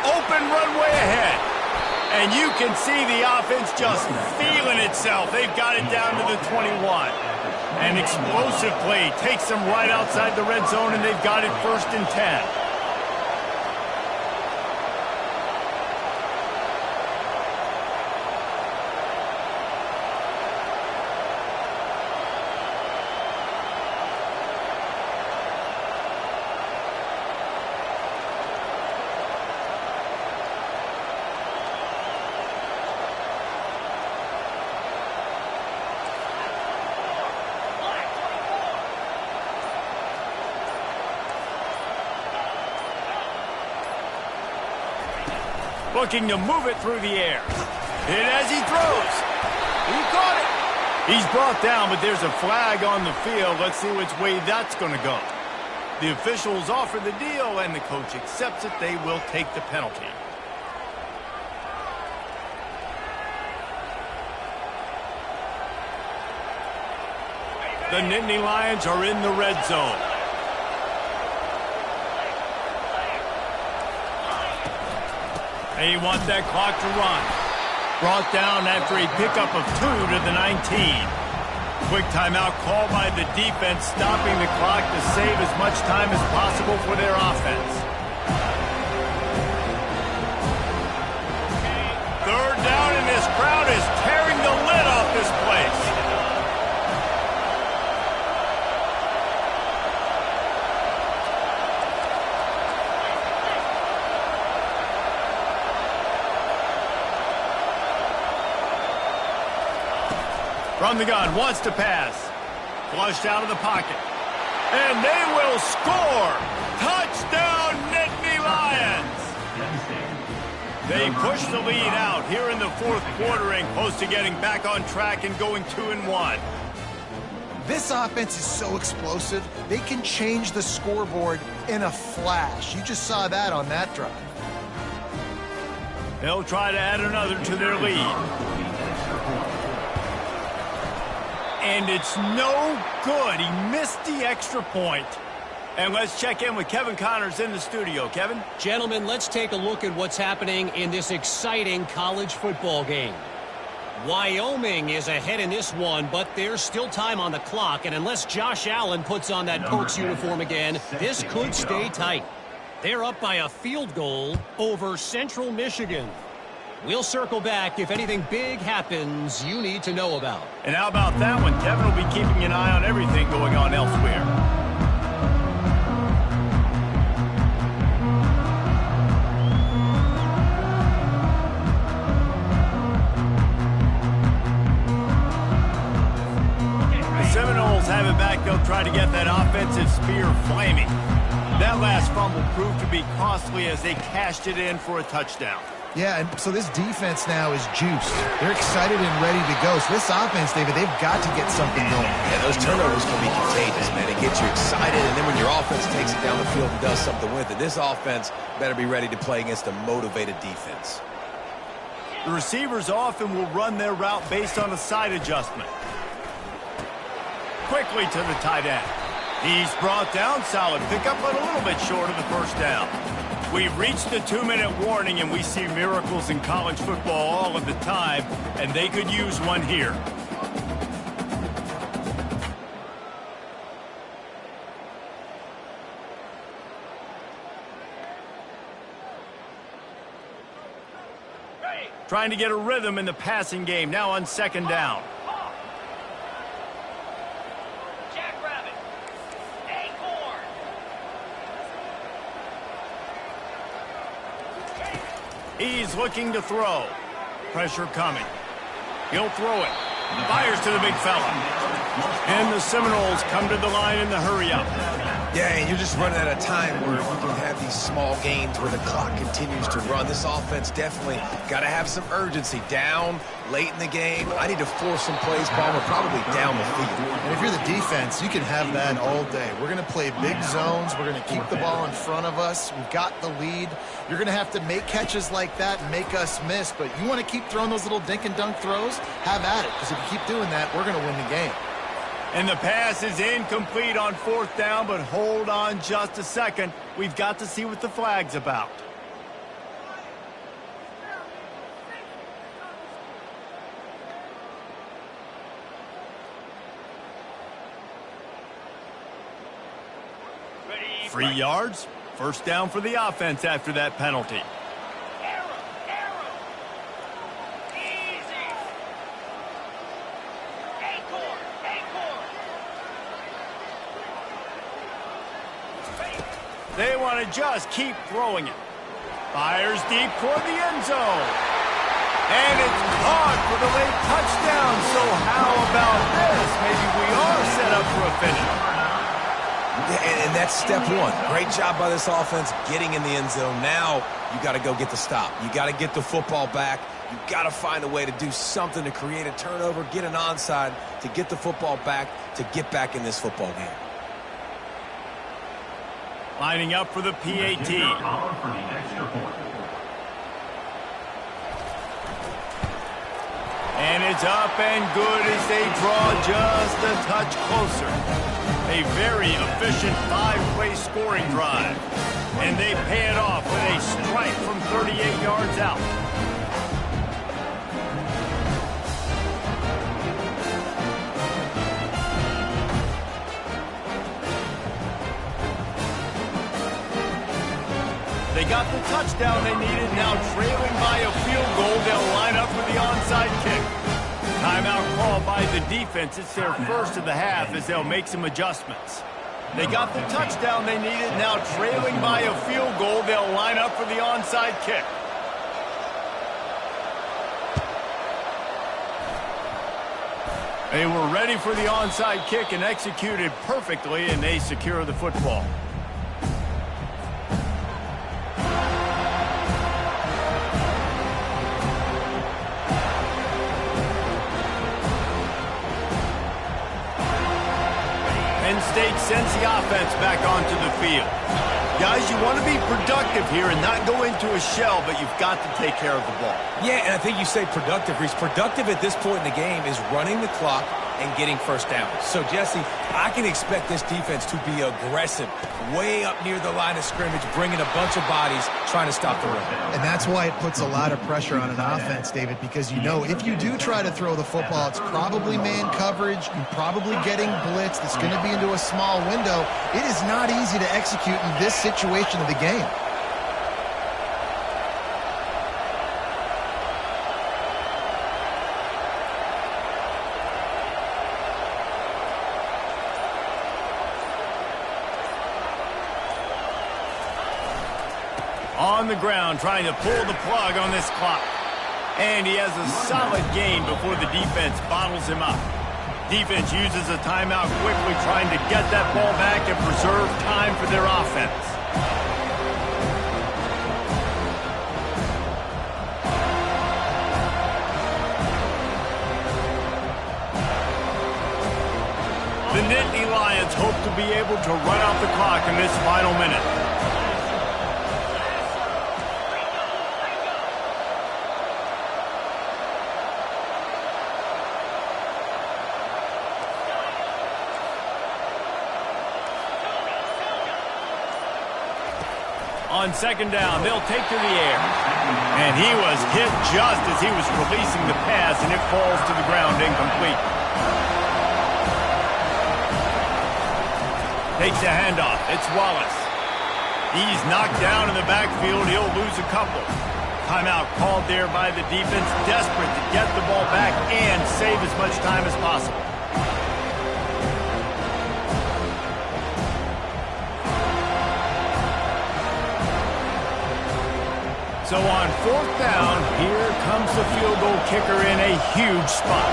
open runway ahead. And you can see the offense just feeling itself. They've got it down to the 21. An explosive play takes them right outside the red zone, and they've got it 1st and 10. Looking to move it through the air. And as he throws, he caught it. He's brought down, but there's a flag on the field. Let's see which way that's going to go. The officials offer the deal, and the coach accepts it. They will take the penalty. The Nittany Lions are in the red zone. They want that clock to run. Brought down after a pickup of 2 to the 19. Quick timeout called by the defense, stopping the clock to save as much time as possible for their offense. 3rd down, and this crowd is tearing the lid off this place. From the gun, wants to pass. Flushed out of the pocket. And they will score! Touchdown, Nittany Lions! They push the lead out here in the fourth quarter and close to getting back on track and going 2-1. This offense is so explosive, they can change the scoreboard in a flash. You just saw that on that drive. They'll try to add another to their lead. And it's no good. He missed the extra point. And let's check in with Kevin Connors in the studio. Kevin? Gentlemen, let's take a look at what's happening in this exciting college football game. Wyoming is ahead in this one, but there's still time on the clock, and unless Josh Allen puts on that Pokes uniform again, this could stay tight. They're up by a field goal over Central Michigan. We'll circle back if anything big happens you need to know about. And how about that one? Kevin will be keeping an eye on everything going on elsewhere. Seminoles have it back. They'll try to get that offensive spear flaming. That last fumble proved to be costly as they cashed it in for a touchdown. Yeah, and so this defense now is juiced. They're excited and ready to go. So this offense, David, they've got to get something going. Yeah, those turnovers can be contagious, man. It gets you excited, and then when your offense takes it down the field and does something with it, this offense better be ready to play against a motivated defense. The receivers often will run their route based on a side adjustment. Quickly to the tight end. He's brought down. Solid pickup, but a little bit short of the first down. We've reached the 2-minute warning, and we see miracles in college football all of the time, and they could use one here. Trying to get a rhythm in the passing game, now on second down. He's looking to throw. Pressure coming. He'll throw it. Fires to the big fella. And the Seminoles come to the line in the hurry-up. Yeah, and you're just running out of time where you can have these small gains where the clock continues to run. This offense definitely got to have some urgency. Down, late in the game. I need to force some plays, Palmer, probably down the field. And if you're the defense, you can have that all day. We're going to play big zones. We're going to keep the ball in front of us. We've got the lead. You're going to have to make catches like that and make us miss. But you want to keep throwing those little dink and dunk throws? Have at it, because if you keep doing that, we're going to win the game. And the pass is incomplete on fourth down, but hold on just a second. We've got to see what the flag's about. Free yards. First down for the offense after that penalty. They want to just keep throwing it. Fires deep toward the end zone. And it's caught for the late touchdown. So how about this? Maybe we are set up for a finish. Yeah, and that's step one. Great job by this offense getting in the end zone. Now you got to go get the stop. You got to get the football back. You got to find a way to do something to create a turnover, get an onside, to get the football back, to get back in this football game. Lining up for the PAT. And it's up and good as they draw just a touch closer. A very efficient 5-play scoring drive. And they pay it off with a strike from 38 yards out. They got the touchdown they needed. Now trailing by a field goal, they'll line up for the onside kick. Timeout called by the defense. It's their first of the half as they'll make some adjustments. They got the touchdown they needed. Now trailing by a field goal, they'll line up for the onside kick. They were ready for the onside kick and executed perfectly, and they secure the football. Penn State sends the offense back onto the field. Guys, you want to be productive here and not go into a shell, but you've got to take care of the ball. Yeah, and I think you say productive, Reese. Productive at this point in the game is running the clock and getting first down. So, Jesse, I can expect this defense to be aggressive, way up near the line of scrimmage, bringing a bunch of bodies, trying to stop the run. And that's why it puts a lot of pressure on an offense, David, because you know if you do try to throw the football, it's probably man coverage, you're probably getting blitzed, it's going to be into a small window. It is not easy to execute in this situation of the game. On the ground, trying to pull the plug on this clock. And he has a solid gain before the defense bottles him up. Defense uses a timeout quickly, trying to get that ball back and preserve time for their offense. The Nittany Lions hope to be able to run out the clock in this final minute. On second down, they'll take to the air. And he was hit just as he was releasing the pass, and it falls to the ground incomplete. Takes a handoff. It's Wallace. He's knocked down in the backfield. He'll lose a couple. Timeout called there by the defense, desperate to get the ball back and save as much time as possible. So on fourth down, here comes the field goal kicker in a huge spot.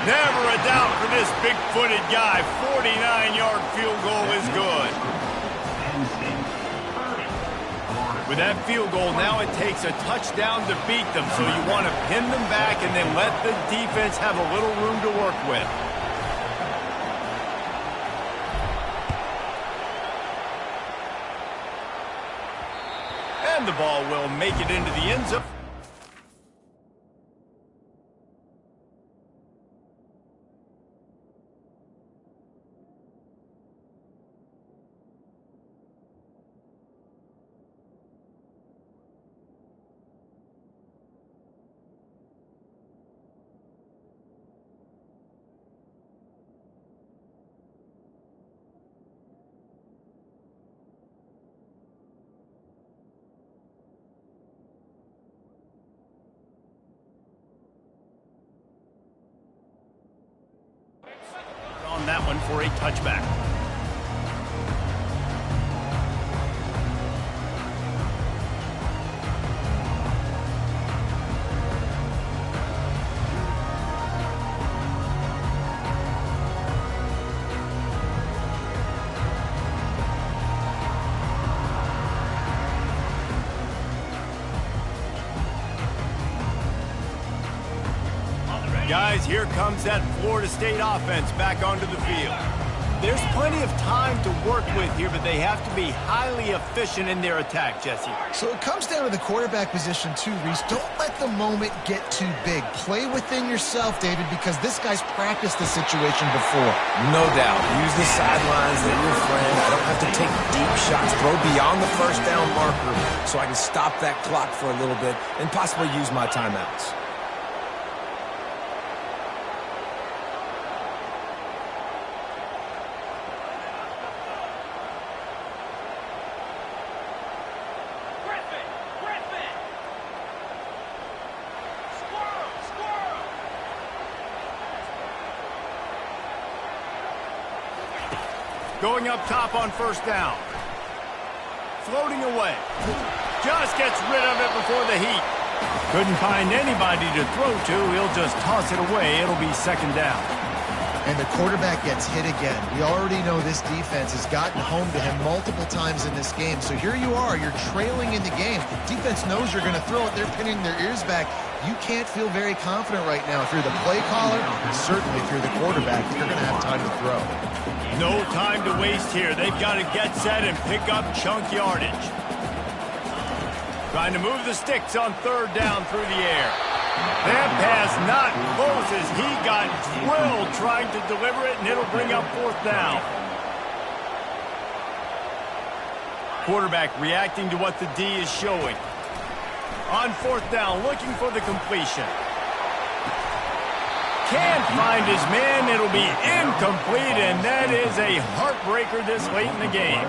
Never a doubt for this big-footed guy. 49-yard field goal is good. With that field goal, now it takes a touchdown to beat them, so you want to pin them back and then let the defense have a little room to work with. And the ball will make it into the end zone. On that one for a touchback. Guys, here comes that Florida State offense back onto the field. There's plenty of time to work with here, but they have to be highly efficient in their attack, Jesse. So it comes down to the quarterback position too, Reese. Don't let the moment get too big. Play within yourself, David, because this guy's practiced the situation before. No doubt. Use the sidelines. They're your friend. I don't have to take deep shots. Throw beyond the first down marker so I can stop that clock for a little bit and possibly use my timeouts. Going up top on first down. floating away. Just gets rid of it before the heat. Couldn't find anybody to throw to. He'll just toss it away. It'll be second down. And the quarterback gets hit again. We already know this defense has gotten home to him multiple times in this game. So here you are, you're trailing in the game. Defense knows you're going to throw it. They're pinning their ears back. You can't feel very confident right now. If you're the play caller, certainly if you're the quarterback, you're going to have time to throw. No time to waste here. They've got to get set and pick up chunk yardage. Trying to move the sticks on third down through the air. That pass not close as he got drilled trying to deliver it, and it'll bring up fourth down. Quarterback reacting to what the D is showing. On fourth down, looking for the completion. Can't find his man. It'll be incomplete, and that is a heartbreaker this late in the game.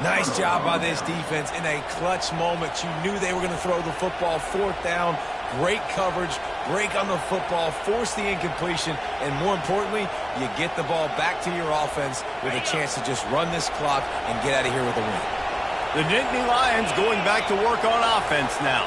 Nice job by this defense in a clutch moment. You knew they were going to throw the football. Fourth down, great coverage, break on the football, force the incompletion, and more importantly, you get the ball back to your offense with a chance to just run this clock and get out of here with a win. The Nittany Lions going back to work on offense now.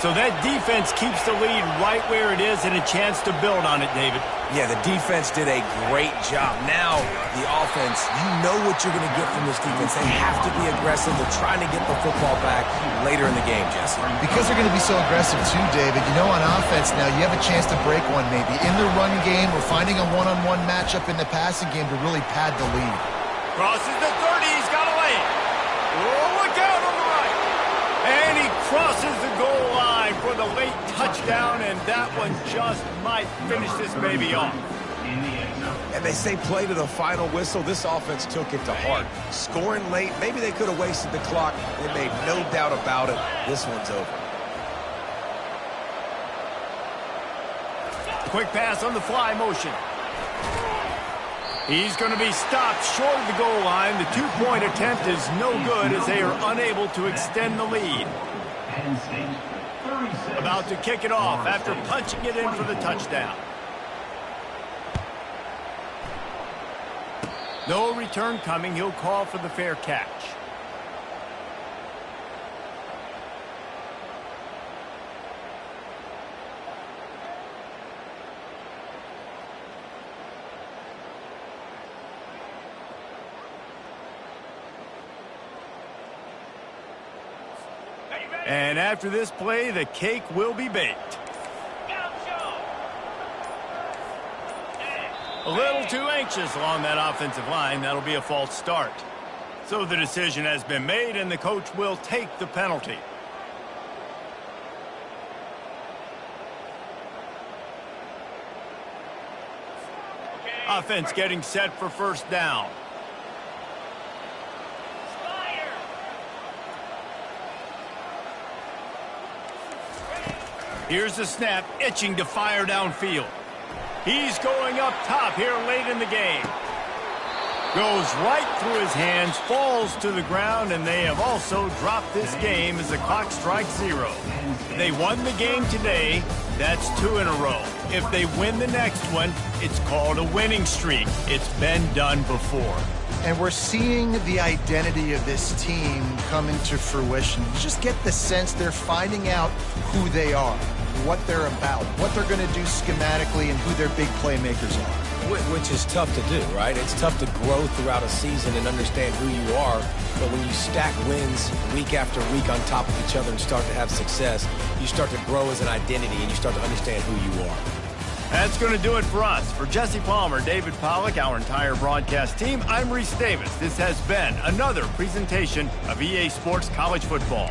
So that defense keeps the lead right where it is and a chance to build on it, David. Yeah, the defense did a great job. Now, the offense, you know what you're going to get from this defense. They have to be aggressive. They're trying to get the football back later in the game, Jesse. Because they're going to be so aggressive too, David. You know, on offense now, you have a chance to break one maybe. In the run game or finding a one-on-one matchup in the passing game to really pad the lead. Crosses the 30. He's got a lane. Oh, look out on the right. And he crosses the goal line for the late touchdown, and that one just might finish this baby off. And they say play to the final whistle. This offense took it to heart. Scoring late, maybe they could have wasted the clock. They made no doubt about it. This one's over. Quick pass on the fly motion. He's going to be stopped short of the goal line. The two-point attempt is no good as they are unable to extend the lead. About to kick it off after punching it in for the touchdown. No return coming. He'll call for the fair catch. And after this play, the cake will be baked. A little too anxious along that offensive line. That'll be a false start. So the decision has been made, and the coach will take the penalty. Offense getting set for first down. Here's the snap, itching to fire downfield. He's going up top here late in the game. Goes right through his hands, falls to the ground, and they have also dropped this game as the clock strikes 0. They won the game today. That's 2 in a row. If they win the next one, it's called a winning streak. It's been done before. And we're seeing the identity of this team come into fruition. You just get the sense they're finding out who they are, what they're about, what they're going to do schematically, and who their big playmakers are. Which is tough to do, right? It's tough to grow throughout a season and understand who you are. But when you stack wins week after week on top of each other and start to have success, you start to grow as an identity and you start to understand who you are. That's going to do it for us. For Jesse Palmer, David Pollack, our entire broadcast team, I'm Reese Davis. This has been another presentation of EA Sports College Football.